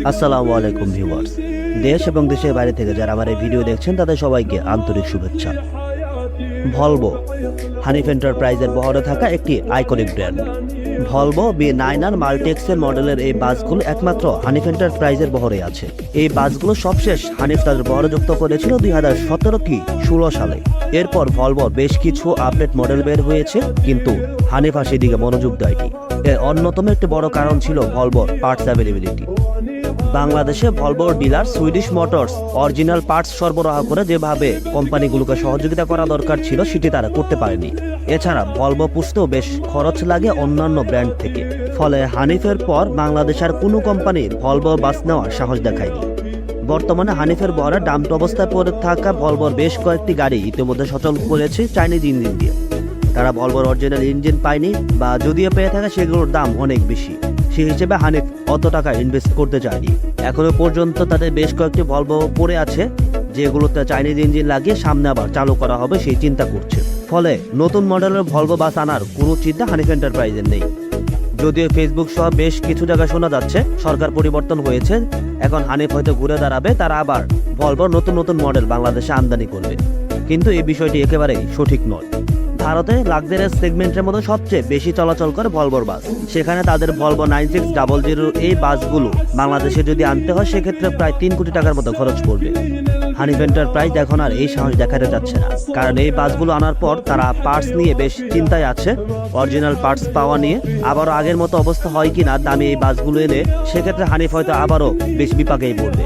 আসসালামু আলাইকুম ভিউয়ার্স, দেশ এবং দেশের বাইরে থেকে যারা আমার এই ভিডিও দেখছেন তাদের সবাইকে আন্তরিক শুভেচ্ছা। ভলভো হানিফ এন্টারপ্রাইজের বহরে থাকা একটি আইকনিক ব্র্যান্ড। ভলভো B9R মাল্টিএক্সেল মডেলের এই বাসগুলো একমাত্র হানিফ এন্টারপ্রাইজের বহরে আছে। এই বাসগুলো সবশেষ হানিফ তাদের বহরে যুক্ত করেছিল 2017 কি 16 সালে। এরপর ভলভোর বেশ কিছু আপডেট মডেল বের হয়েছে, কিন্তু হানিফ আর সেদিকে মনোযোগ দেয়নি। এর অন্যতম একটি বড় কারণ ছিল ভলভোর পার্টস অ্যাভেলেবিলিটি। বাংলাদেশে ভলভোর dealer Swedish Motors original parts সরবরাহ করে যেভাবে কোম্পানিগুলোকে সহযোগিতা করা দরকার ছিল সেটি তারা করতে পারেনি। এছাড়া ভলভো পুষতেও বেশ খরচ লাগে অন্যান্য ব্র্যান্ড থেকে। ফলে হানিফের পর বাংলাদেশ আর কোনো কোম্পানি ভলভো বাস নেওয়ার সাহস দেখায়নি। বর্তমানে হানিফের বহরে ডাম্পড অবস্থায় পড়ে থাকা ভলভোর বেশ কয়েকটি গাড়ি ইতিমধ্যে সচল করেছে চাইনিজ ইঞ্জিন দিয়ে। তারা ভলভোর অরিজিনাল ইঞ্জিন পায়নি, বা যদিও পেয়ে থাকে সেগুলোর দাম অনেক বেশি। সেই হিসেবে হানিফ অত টাকা ইনভেস্ট করতে চায়নি। এখনো পর্যন্ত তাদের বেশ কয়েকটি ভলভো পড়ে আছে, যেগুলোতে চাইনিজ ইঞ্জিন লাগিয়ে সামনে আবার চালু করা হবে সেই চিন্তা করছে। ফলে নতুন মডেলের ভলভো বাস আনার কোনো চিন্তা হানিফ এন্টারপ্রাইজের নেই। যদিও ফেসবুক সহ বেশ কিছু জায়গায় শোনা যাচ্ছে সরকার পরিবর্তন হয়েছে, এখন হানিফ হয়তো ঘুরে দাঁড়াবে, তারা আবার ভলভোর নতুন নতুন মডেল বাংলাদেশে আমদানি করবে। কিন্তু এই বিষয়টি একেবারেই সঠিক নয়। ভারতে লাক্সারিয়াস সেগমেন্টের মধ্যে সবচেয়ে বেশি চলাচল করে ভলভোর বাস। সেখানে তাদের ভলভো 9600 এই বাসগুলো বাংলাদেশে যদি আনতে হয় সেক্ষেত্রে প্রায় 3 কোটি টাকার মতো খরচ পড়বে। হানিফ এন্টারপ্রাইজ এখন আর এই সাহস দেখাতে যাচ্ছে না, কারণ এই বাসগুলো আনার পর তারা পার্টস নিয়ে বেশ চিন্তায় আছে। অরিজিনাল পার্টস পাওয়া নিয়ে আবারও আগের মতো অবস্থা হয় কিনা দামি এই বাসগুলো এলে সেক্ষেত্রে হানিফ হয়তো আবারও বেশ বিপাকেই পড়বে।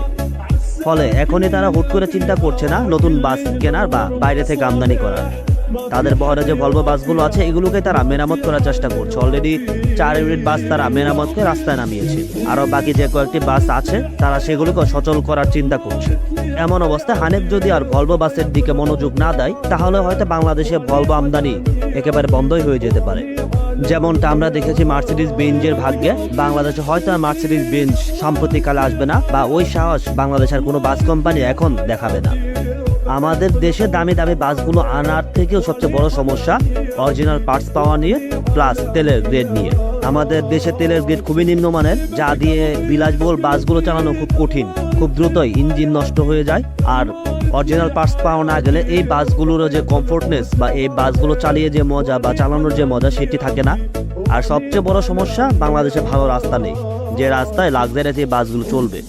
ফলে এখনই তারা হুট করে চিন্তা করছে না নতুন বাস কেনার বা বাইরে থেকে আমদানি করার। তাদের বহরে যে ভলভো বাসগুলো আছে এগুলোকে তারা মেরামত করার চেষ্টা করছে। অলরেডি 4 ইউনিট বাস তারা মেরামত করে রাস্তায় নামিয়েছে। আরও বাকি যে কয়েকটি বাস আছে তারা সেগুলোকে সচল করার চিন্তা করছে। এমন অবস্থায় হানিফ যদি আর ভলভো বাসের দিকে মনোযোগ না দেয় তাহলে হয়তো বাংলাদেশে ভলভো আমদানি একেবারে বন্ধই হয়ে যেতে পারে। যেমনটা আমরা দেখেছি মার্সিডিজ বেঞ্জের ভাগ্যে, বাংলাদেশে হয়তো মার্সিডিজ বেঞ্জ সাম্প্রতিককালে আসবে না, বা ওই সাহস বাংলাদেশের কোনো বাস কোম্পানি এখন দেখাবে না। আমাদের দেশে দামি দামি বাসগুলো আনার থেকেও সবচেয়ে বড় সমস্যা অরিজিনাল পার্টস পাওয়া নিয়ে, প্লাস তেলের গ্রেড নিয়ে। আমাদের দেশে তেলের গ্রেড খুবই নিম্নমানের, যা দিয়ে বিলাসবহুল বাসগুলো চালানো খুব কঠিন। খুব দ্রুতই ইঞ্জিন নষ্ট হয়ে যায়। আর অরিজিনাল পার্টস পাওয়া না গেলে এই বাসগুলোর যে কমফোর্টনেস বা এই বাসগুলো চালিয়ে যে মজা বা চালানোর যে মজা সেটি থাকে না। আর সবচেয়ে বড় সমস্যা বাংলাদেশে ভালো রাস্তা নেই, যে রাস্তায় লাক্সারিয়াস এই বাসগুলো চলবে।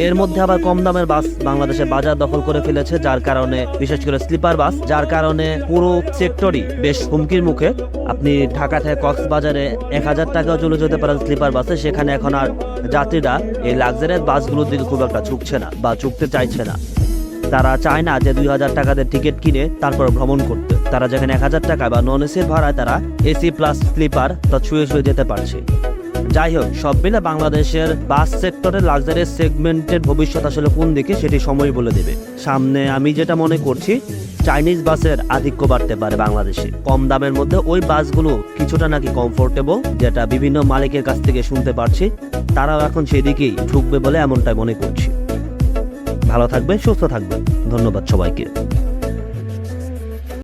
এর মধ্যে আবার কম দামের বাস বাংলাদেশে বাজার দখল করে ফেলেছে, যার কারণে বিশেষ করে স্লিপার বাস, যার কারণে পুরো সেক্টরই বেশ হুমকির মুখে। আপনি ঢাকা থেকে কক্সবাজারে 1000 টাকাও চলে যেতে পারেন স্লিপার বাসে, সেখানে এখন আর যাত্রীরা এই লাক্সারিয়াস বাসগুলোর দিকে খুব একটা ঝুঁকছে না বা ঝুঁকতে চাইছে না। তারা চায় না যে 2000 টাকাদের টিকিট কিনে তারপর ভ্রমণ করতে। তারা যেখানে 1000 টাকা বা নন এসির ভাড়ায় তারা এসি প্লাস স্লিপার তা ছুঁয়ে ছুঁয়ে যেতে পারছে। যাই হোক, সব মিলে বাংলাদেশের বাস সেক্টরের লাক্সারিয়াস সেগমেন্টের ভবিষ্যৎ আসলে কোন দিকে সেটি সময় বলে দেবে। সামনে আমি যেটা মনে করছি চাইনিজ বাসের আধিক্য বাড়তে পারে বাংলাদেশে। কম দামের মধ্যে ওই বাসগুলো কিছুটা নাকি কমফোর্টেবল, যেটা বিভিন্ন মালিকের কাছ থেকে শুনতে পারছি। তারাও এখন সেদিকেই ঢুকবে বলে এমনটাই মনে করছি। ভালো থাকবেন, সুস্থ থাকবেন, ধন্যবাদ সবাইকে।